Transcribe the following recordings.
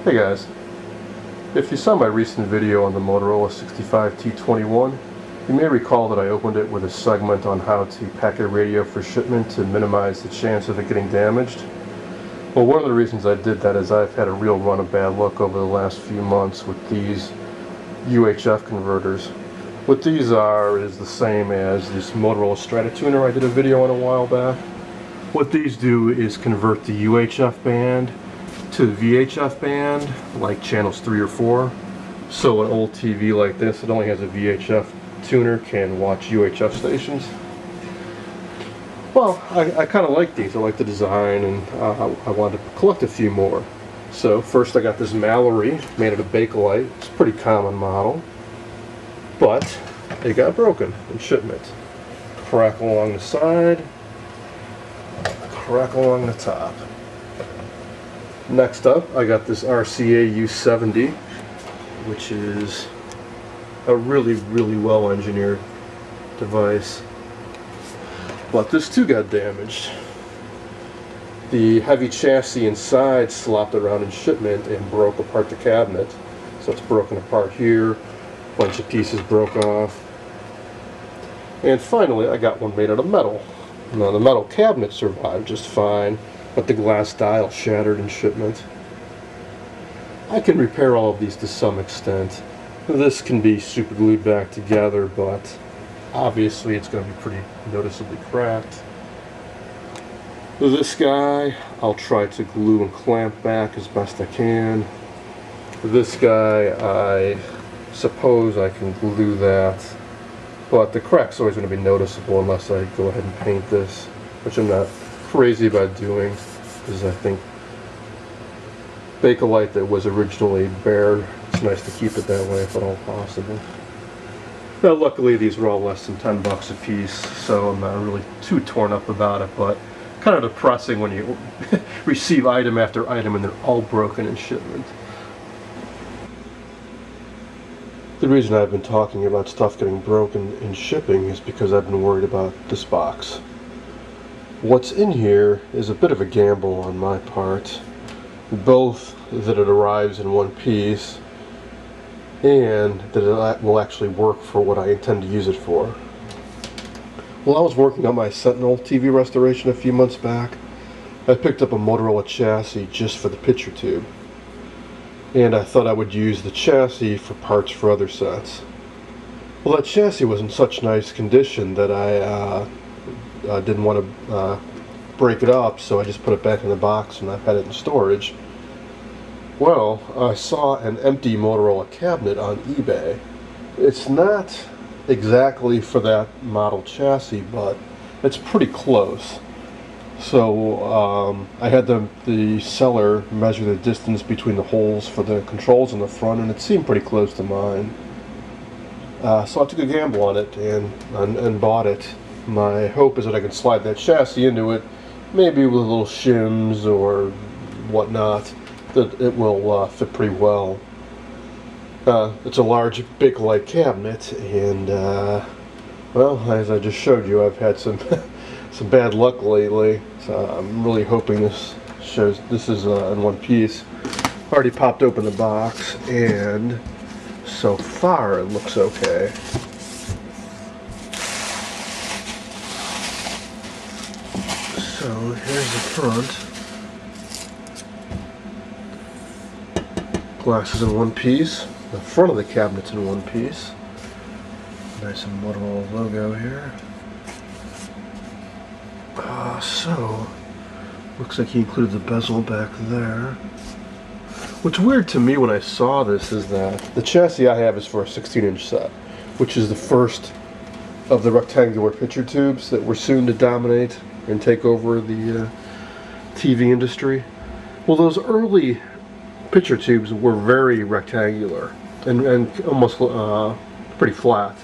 Hey guys, if you saw my recent video on the Motorola 65T21, you may recall that I opened it with a segment on how to pack a radio for shipment to minimize the chance of it getting damaged. Well, one of the reasons I did that is I've had a real run of bad luck over the last few months with these UHF converters. What these are is the same as this Motorola Stratotuner I did a video on a while back. What these do is convert the UHF band to VHF band, like channels 3 or 4. So an old TV like this that only has a VHF tuner can watch UHF stations. Well, I kind of like these. I like the design, and I wanted to collect a few more. So first I got this Mallory made out of Bakelite. It's a pretty common model, but it got broken in shipment. Crack along the side, crack along the top. Next up, I got this RCA U70, which is a really well engineered device. But this too got damaged. The heavy chassis inside slopped around in shipment and broke apart the cabinet. So it's broken apart here, a bunch of pieces broke off. And finally, I got one made out of metal. Now the metal cabinet survived just fine, but the glass dial shattered in shipment. I can repair all of these to some extent. This can be super glued back together, but obviously it's going to be pretty noticeably cracked. This guy, I'll try to glue and clamp back as best I can. This guy, I suppose I can glue that, but the crack's always going to be noticeable unless I go ahead and paint this, which I'm not crazy about doing, because I think Bakelite that was originally bare, it's nice to keep it that way if at all possible. Now luckily these were all less than 10 bucks a piece, so I'm not really too torn up about it, but kind of depressing when you receive item after item and they're all broken in shipment. The reason I've been talking about stuff getting broken in shipping is because I've been worried about this box. What's in here is a bit of a gamble on my part, both that it arrives in one piece and that it will actually work for what I intend to use it for. While I was working on my Sentinel TV restoration a few months back, I picked up a Motorola chassis just for the picture tube, and I thought I would use the chassis for parts for other sets. Well, that chassis was in such nice condition that I didn't want to break it up, so I just put it back in the box and I've had it in storage. Well, I saw an empty Motorola cabinet on eBay. It's not exactly for that model chassis, but it's pretty close. So I had the seller measure the distance between the holes for the controls in the front, and it seemed pretty close to mine. So I took a gamble on it and bought it. My hope is that I can slide that chassis into it, maybe with little shims or whatnot, that it will fit pretty well. It's a large Bakelite cabinet, and well, as I just showed you, I've had some some bad luck lately. So I'm really hoping this is in one piece. Already popped open the box, and so far it looks okay. So here's the front. Glass is in one piece. The front of the cabinet's in one piece. Nice and Motorola logo here. So looks like he included the bezel back there. What's weird to me when I saw this is that the chassis I have is for a 16-inch set, which is the first of the rectangular picture tubes that were soon to dominate and take over the TV industry. Well, those early picture tubes were very rectangular and almost pretty flat,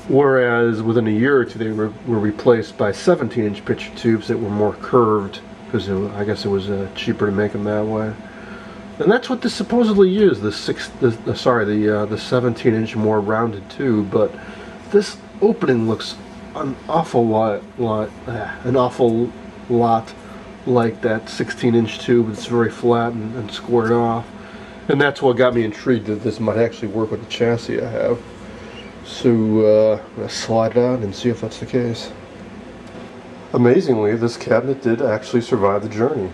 whereas within a year or two they were replaced by 17-inch picture tubes that were more curved, because I guess it was cheaper to make them that way. And that's what this supposedly is, the 17-inch more rounded tube. But this opening looks an awful lot like that 16-inch tube that's very flat and squared off. And that's what got me intrigued that this might actually work with the chassis I have. So I'm going to slide it out and see if that's the case. Amazingly, this cabinet did actually survive the journey.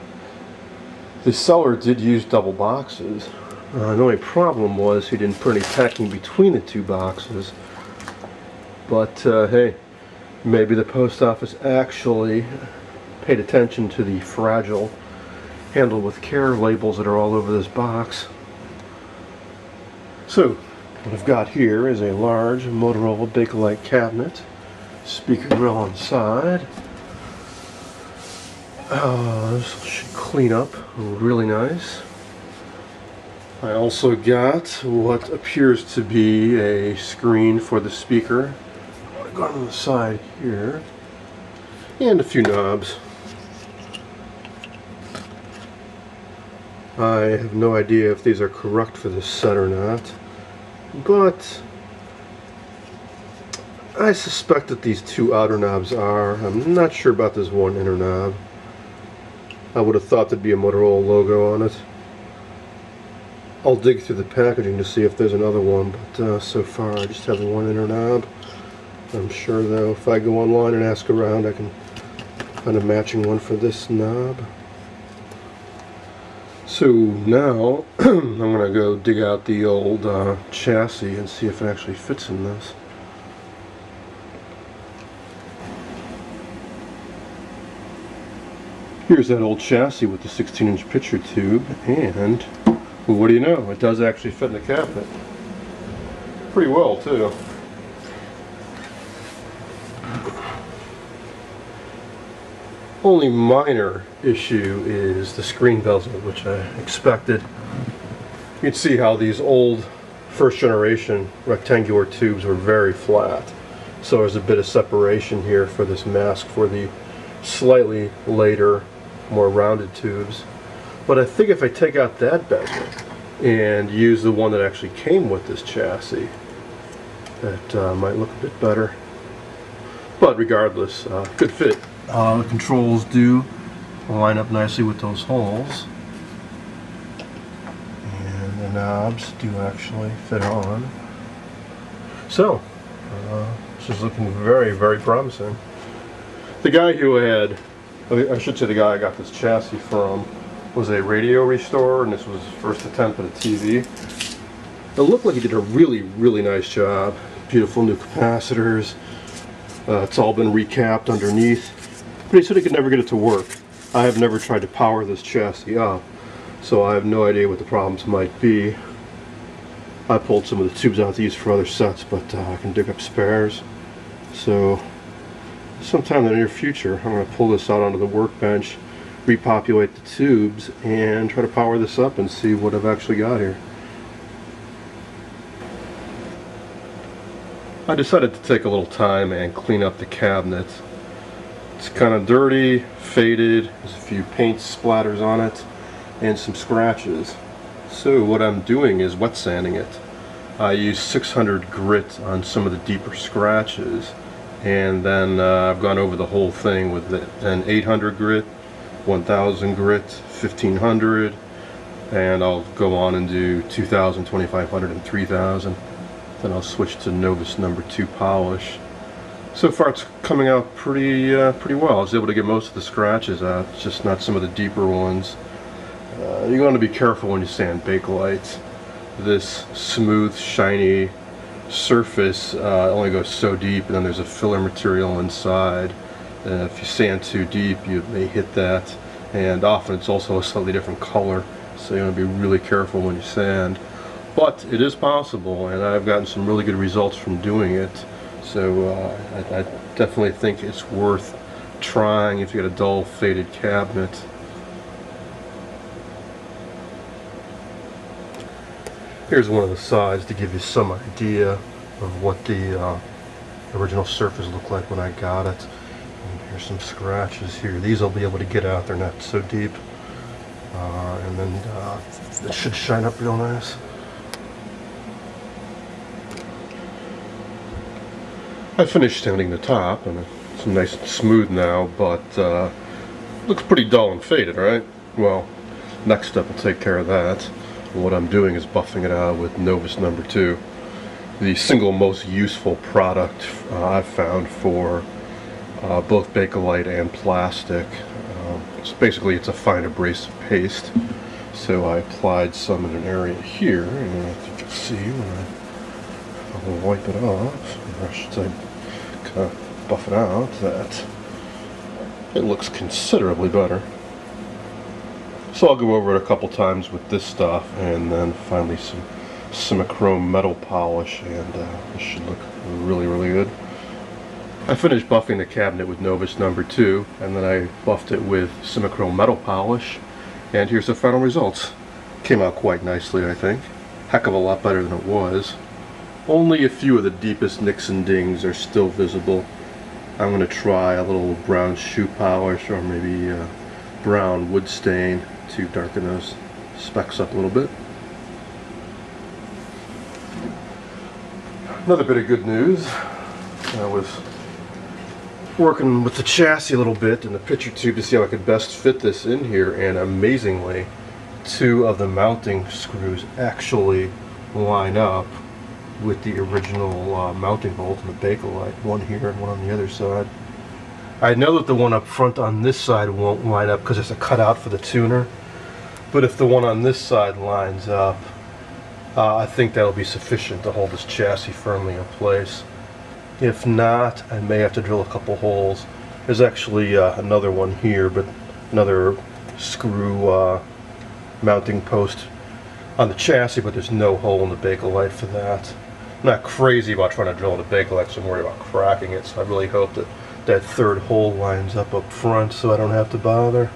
The seller did use double boxes. The only problem was he didn't put any packing between the two boxes. But hey, maybe the post office actually paid attention to the fragile handle with care labels that are all over this box. So what I've got here is a large Motorola Bakelite cabinet, speaker grill on the side. This should clean up really nice. I also got what appears to be a screen for the speaker. I'm going to go on the side here, and a few knobs. I have no idea if these are correct for this set or not, but I suspect that these two outer knobs are. I'm not sure about this one inner knob. I would have thought there'd be a Motorola logo on it. I'll dig through the packaging to see if there's another one, but so far I just have the one inner knob. I'm sure though if I go online and ask around I can find a matching one for this knob. So now I'm going to go dig out the old chassis and see if it actually fits in this. Here's that old chassis with the 16-inch picture tube, and well, what do you know, it does actually fit in the cabinet. Pretty well too. Only minor issue is the screen bezel, which I expected. You can see how these old first generation rectangular tubes were very flat. So there's a bit of separation here for this mask for the slightly later, more rounded tubes. But I think if I take out that bezel and use the one that actually came with this chassis, that might look a bit better. But regardless, good fit. The controls do line up nicely with those holes, and the knobs do actually fit on. So this is looking very, very promising. The guy who had, I should say the guy I got this chassis from, was a radio restorer, and this was his first attempt at a TV. It looked like he did a really, really nice job. Beautiful new capacitors. It's all been recapped underneath. But he said he could never get it to work. I have never tried to power this chassis up, so I have no idea what the problems might be. I pulled some of the tubes out to use for other sets, but I can dig up spares. So sometime in the near future, I'm going to pull this out onto the workbench, repopulate the tubes, and try to power this up and see what I've actually got here. I decided to take a little time and clean up the cabinet. It's kind of dirty, faded, there's a few paint splatters on it, and some scratches. So what I'm doing is wet sanding it. I use 600 grit on some of the deeper scratches, and then I've gone over the whole thing with an 800 grit, 1000 grit, 1500, and I'll go on and do 2000, 2500, and 3000. Then I'll switch to Novus number 2 polish. So far it's coming out pretty well. I was able to get most of the scratches out, just not some of the deeper ones. You want to be careful when you sand Bakelite. This smooth, shiny surface only goes so deep, and then there's a filler material inside. If you sand too deep, you may hit that, and often it's also a slightly different color, so you want to be really careful when you sand. But it is possible, and I've gotten some really good results from doing it. So I definitely think it's worth trying if you got a dull, faded cabinet. Here's one of the sides to give you some idea of what the original surface looked like when I got it. And here's some scratches here. These I'll be able to get out, they're not so deep. And then this should shine up real nice. I finished sanding the top, and it's nice and smooth now, but Looks pretty dull and faded, right? Well, next step will take care of that. What I'm doing is buffing it out with Novus number 2, the single most useful product I've found for both Bakelite and plastic. Basically it's a fine abrasive paste. So I applied some in an area here, and as you can see when I wipe it off, or I should say kind of buff it out, that it looks considerably better. So I'll go over it a couple times with this stuff, and then finally some Simichrome metal polish, and this should look really, really good. I finished buffing the cabinet with Novus number 2, and then I buffed it with Simichrome metal polish, and here's the final results. Came out quite nicely, I think. Heck of a lot better than it was. Only a few of the deepest nicks and dings are still visible. I'm going to try a little brown shoe polish, or maybe brown wood stain to darken those specks up a little bit. Another bit of good news. I was working with the chassis a little bit in the picture tube to see how I could best fit this in here, and amazingly 2 of the mounting screws actually line up with the original mounting bolt in the Bakelite, one here and one on the other side. I know that the one up front on this side won't line up because it's a cutout for the tuner, but if the one on this side lines up, I think that'll be sufficient to hold this chassis firmly in place. If not, I may have to drill a couple holes. There's actually another one here, but another screw mounting post on the chassis, but there's no hole in the Bakelite for that. I'm not crazy about trying to drill in the Bakelite, so I'm worried about cracking it, so I really hope that that 3rd hole lines up front so I don't have to bother.